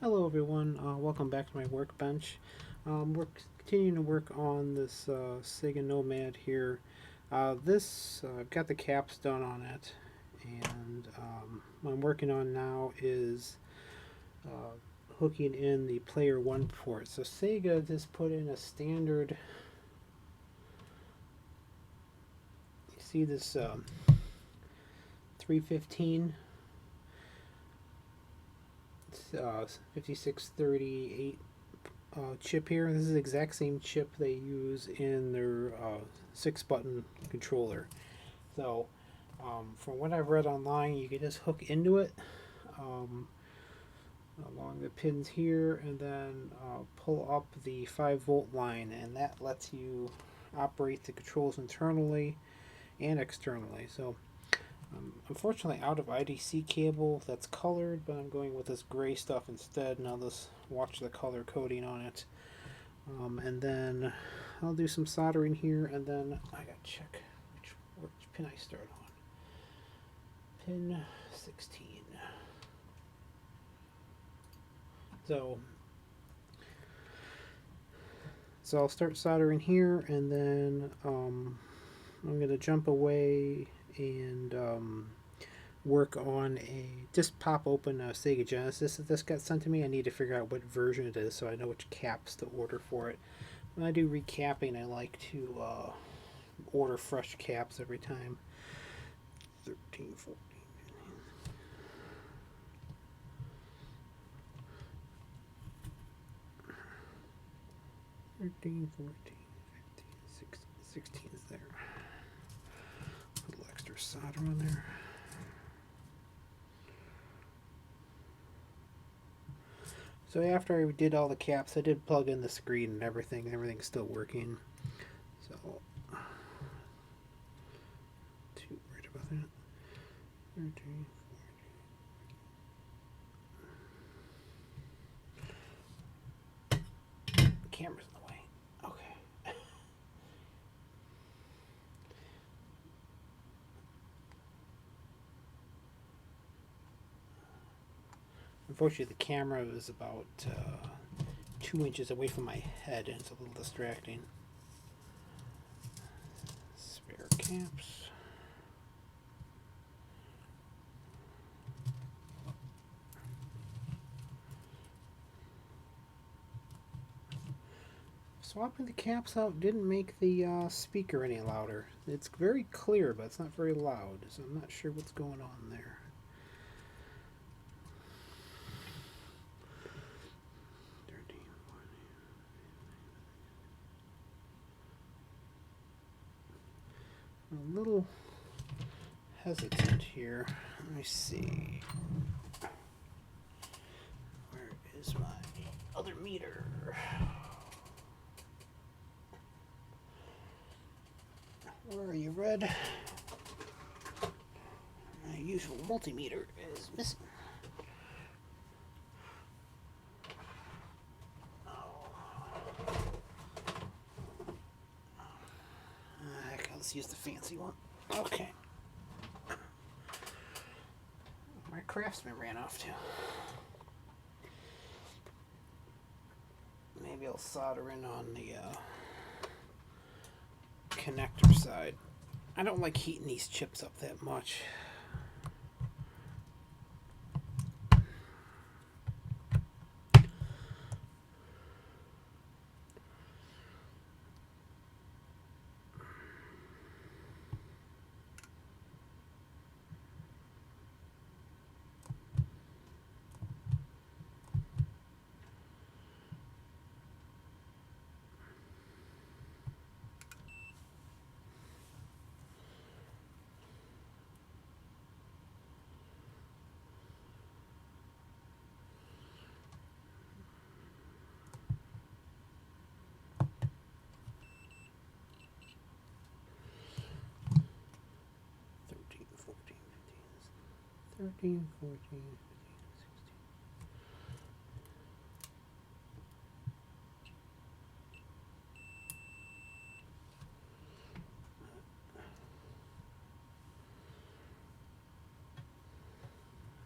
Hello everyone, welcome back to my workbench. We're continuing to work on this Sega Nomad here. I've got the caps done on it, and what I'm working on now is uh, hooking in the player 1 port. So Sega just put in a standard, you see this 315 5638 chip here. This is the exact same chip they use in their 6-button controller. So, from what I've read online, you can just hook into it um, along the pins here and then pull up the 5-volt line, and that lets you operate the controls internally and externally. So, unfortunately out of IDC cable that's colored, but I'm going with this gray stuff instead, and I'll just watch the color coding on it. And then I'll do some soldering here, and then I gotta check which pin I start on. Pin 16. So I'll start soldering here, and then I'm gonna jump away and work on just pop open a Sega Genesis that this got sent to me. I need to figure out what version it is so I know which caps to order for it. When I do recapping, I like to order fresh caps every time. 13, 14, 13, 14, 15, 16, 16 is there. A little extra solder on there. So after I did all the caps, I did plug in the screen and everything. Everything's still working. So, too worried about that. 13, 14. Camera's in the way. Okay. Unfortunately, the camera is about 2 inches away from my head, and it's a little distracting. Spare caps. Swapping the caps out didn't make the speaker any louder. It's very clear, but it's not very loud, so I'm not sure what's going on there. A little hesitant here. Let me see. Where is my other meter? Where are you, Red? My usual multimeter is missing. Let's use the fancy one. Okay. My Craftsman ran off too. Maybe I'll solder in on the connector side. I don't like heating these chips up that much. Thirteen, 14, 15, 16.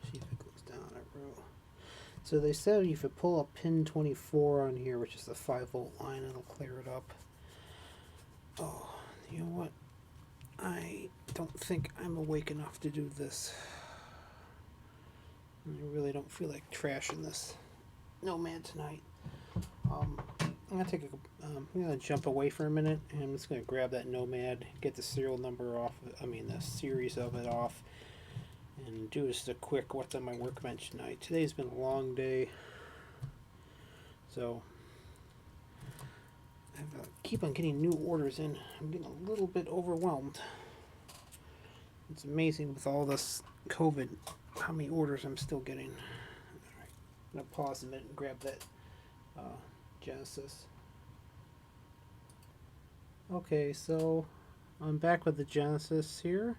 See if it goes down a row. So they said if you pull a pin 24 on here, which is the 5-volt line, it'll clear it up. Oh, you know what? I don't think I'm awake enough to do this. I really don't feel like trashing this Nomad tonight. I'm gonna jump away for a minute, and I'm just gonna grab that Nomad, get the serial number off. The series of it off, and do just a quick what's on my workbench tonight. Today's been a long day, so I keep on getting new orders in. I'm getting a little bit overwhelmed. It's amazing with all this COVID, how many orders I'm still getting. All right, I'm gonna pause a minute and grab that Genesis. Okay, so I'm back with the Genesis here.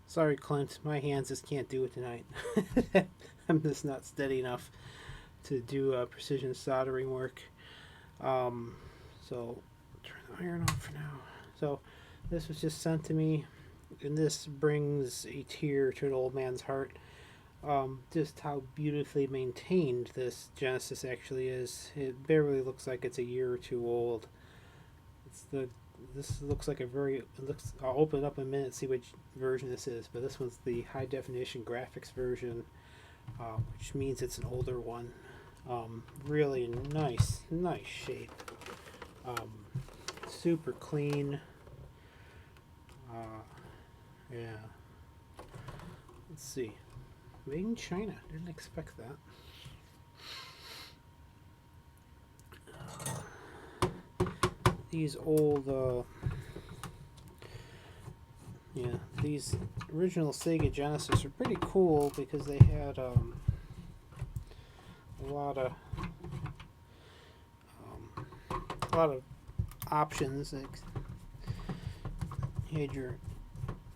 Sorry, Clint, my hands just can't do it tonight. I'm just not steady enough to do precision soldering work. So turn the iron off for now. So this was just sent to me, and this brings a tear to an old man's heart. Just how beautifully maintained this Genesis actually is. It barely looks like it's a year or two old. This looks like I'll open it up in a minute and see which version this is, but this one's the high definition graphics version, which means it's an older one. Really nice shape. Super clean. Yeah. Let's see. Made in China. Didn't expect that. These old, these original Sega Genesis are pretty cool because they had a lot of options. Like, you had your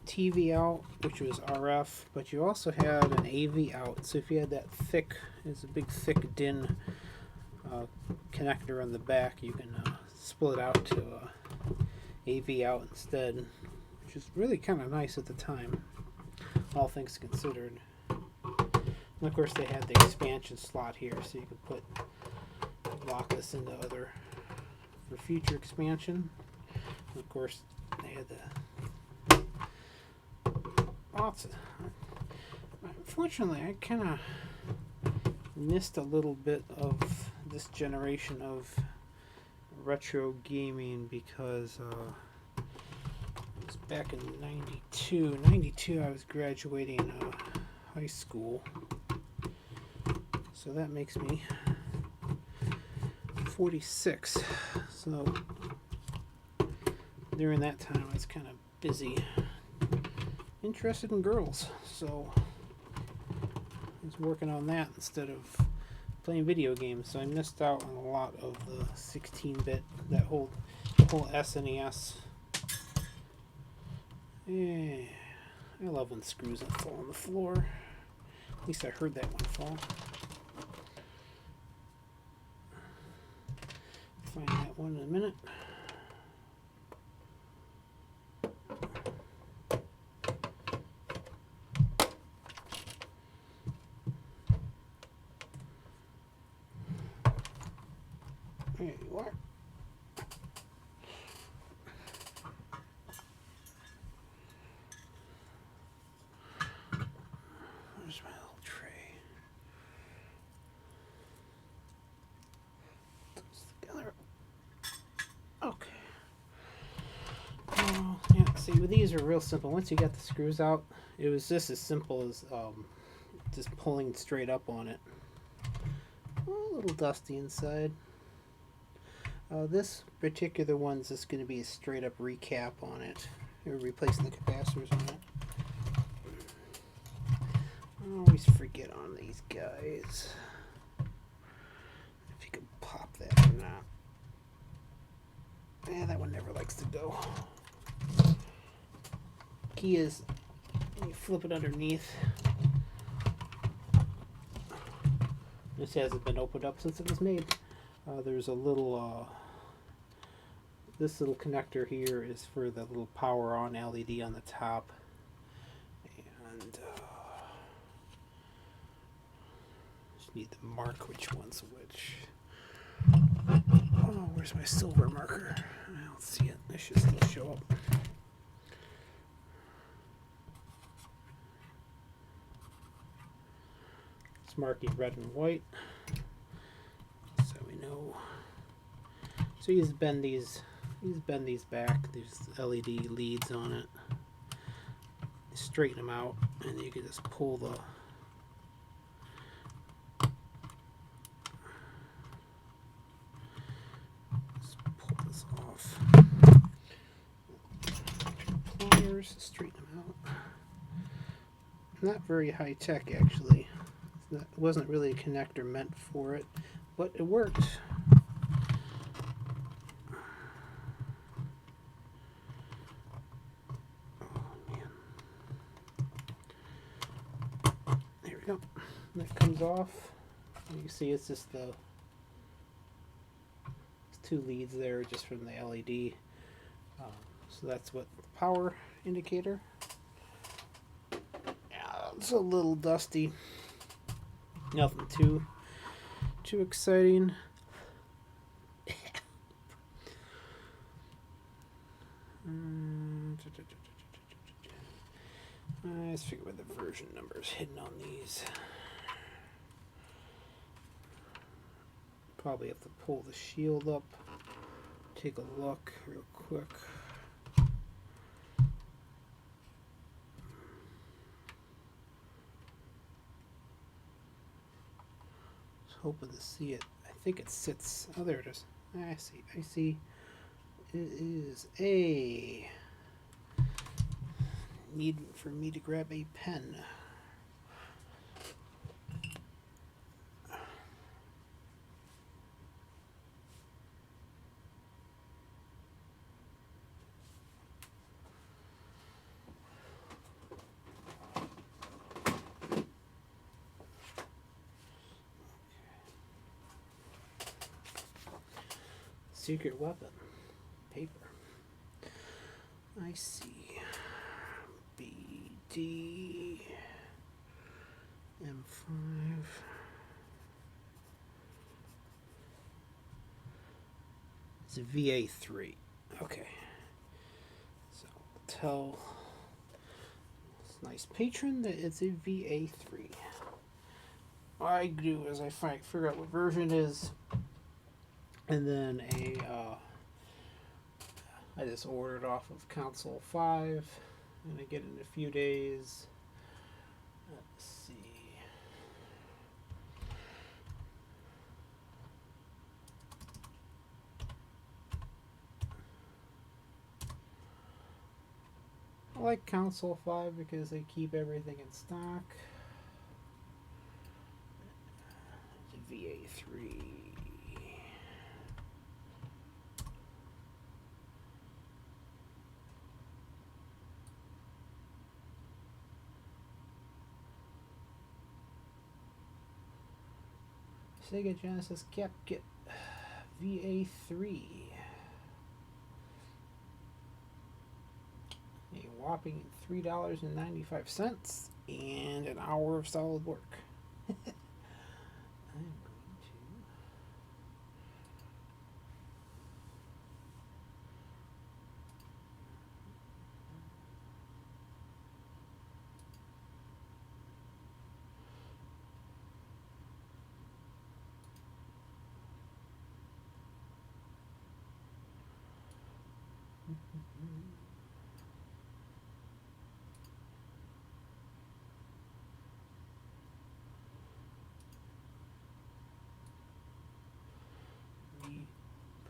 TV out, which was RF, but you also had an AV out. So if you had that it's a big thick DIN connector on the back, you can split out to AV out instead, which is really kind of nice at the time, all things considered. And of course they had the expansion slot here, so you could lock this into other for future expansion. And of course they had the lots of. Unfortunately, I kind of missed a little bit of this generation of retro gaming because it was back in 92 I was graduating high school, so that makes me 46. So during that time I was kind of busy interested in girls, so I was working on that instead of playing video games, so I missed out on a lot of the 16-bit, the whole SNES. Yeah, I love when screws fall on the floor. At least I heard that one fall. Find that one in a minute. There you are. Where's my little tray? Together. Okay. Yeah, see, these are real simple. Once you get the screws out, it was just as simple as just pulling straight up on it. A little dusty inside. This particular one's just going to be a straight up recap on it. We're replacing the capacitors on it. I always forget on these guys if you can pop that or not. Yeah, that one never likes to go. Key is you flip it underneath. This hasn't been opened up since it was made. There's a little this little connector here is for the little power on LED on the top, and Just need to mark which one's which. Oh, where's my silver marker? I don't see it. It should still show up. It's marking red and white, so we know. So you just bend these back. There's LED leads on it. Straighten them out, and you can just pull the this off. Pliers, straighten them out. Not very high tech, actually. It wasn't really a connector meant for it, but it worked. That comes off. You see it's just the two leads there just from the LED. So that's what the power indicator. Yeah, it's a little dusty. Nothing too exciting. Let's figure out the version numbers hidden on these. Probably have to pull the shield up, take a look real quick. I was hoping to see it. I think it sits. Oh, there it is. I see. It is a need for me to grab a pen. Secret weapon. Paper. I see. BD. M5. It's a VA3. Okay. So I'll tell this nice patron that it's a VA3. What I do is I figure out what version it is, and then I just order it off of console 5, and I get it in a few days. Let's see. I like console 5 because they keep everything in stock. It's a VA3. Sega Genesis Cap Kit VA3. A whopping $3.95 and an hour of solid work. I'm going to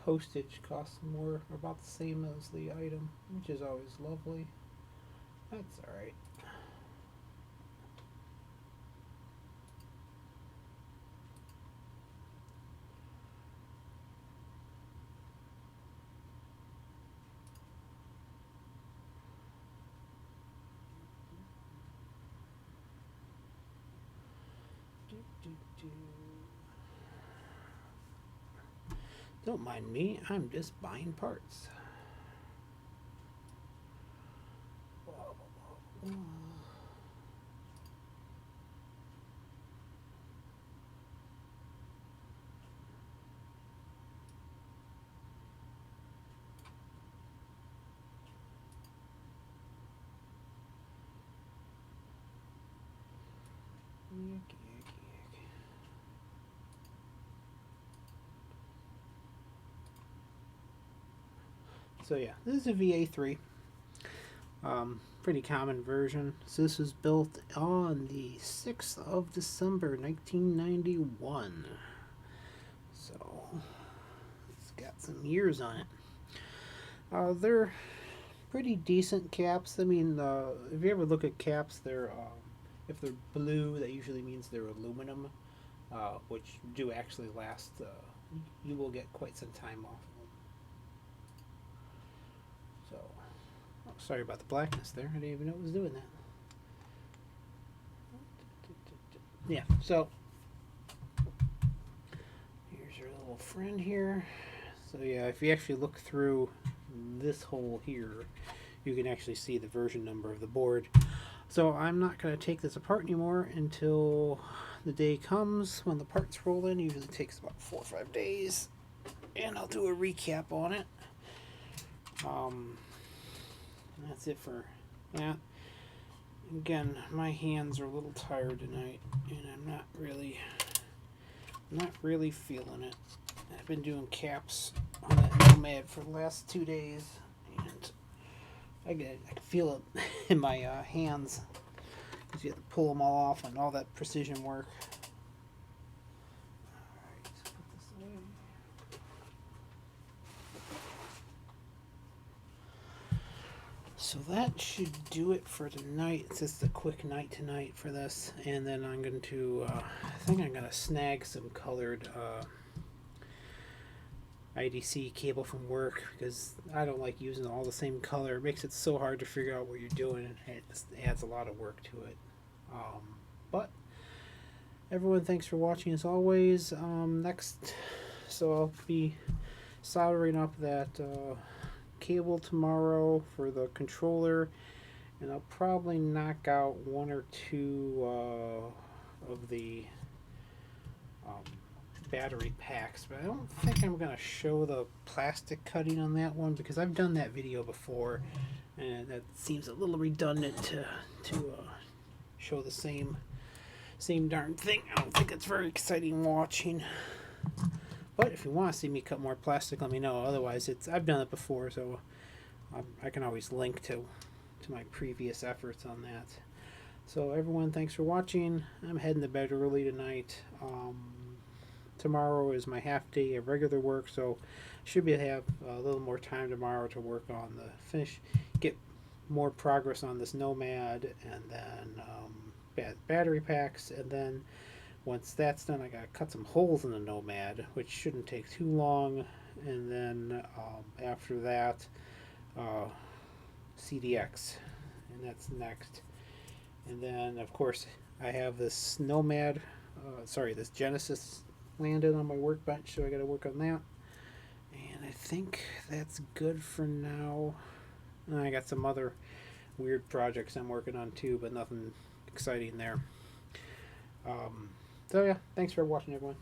postage costs more, about the same as the item, which is always lovely. That's alright. Don't mind me, I'm just buying parts. So yeah, this is a VA3. Pretty common version. So this was built on the 6th of December 1991. So it's got some years on it. They're pretty decent caps. I mean, if you ever look at caps, they're if they're blue, that usually means they're aluminum, which do actually last. You will get quite some time off of them. So, oh, sorry about the blackness there. I didn't even know it was doing that. Yeah. So here's your little friend here. So yeah, if you actually look through this hole here, you can actually see the version number of the board. So I'm not going to take this apart anymore until the day comes when the parts roll in. It usually takes about 4 or 5 days, and I'll do a recap on it. That's it for that. Again, my hands are a little tired tonight, and I'm not really feeling it. I've been doing caps on that Nomad for the last 2 days, and I can feel it in my hands because you have to pull them all off and all that precision work. Alright, let's put this away. So that should do it for tonight. It's just a quick night tonight for this, and then I'm going to, I think I'm going to snag some colored IDC cable from work because I don't like using all the same color. It makes it so hard to figure out what you're doing, and it adds a lot of work to it. But everyone, thanks for watching as always. So I'll be soldering up that cable tomorrow for the controller, and I'll probably knock out 1 or 2 of the battery packs, but I don't think I'm going to show the plastic cutting on that one because I've done that video before, and that seems a little redundant to show the same darn thing. I don't think it's very exciting watching. But if you want to see me cut more plastic, let me know. Otherwise, I've done it before, so I can always link to my previous efforts on that. So everyone, thanks for watching. I'm heading to bed early tonight. Tomorrow is my half day of regular work, so should be have a little more time tomorrow to work on get more progress on this Nomad, and then battery packs, and then once that's done, I gotta cut some holes in the Nomad, which shouldn't take too long, and then after that, CDX, and that's next. And then, of course, I have this Nomad, this Genesis landed on my workbench, so I gotta work on that. And I think that's good for now. And I got some other weird projects I'm working on too, but nothing exciting there. So yeah, thanks for watching, everyone.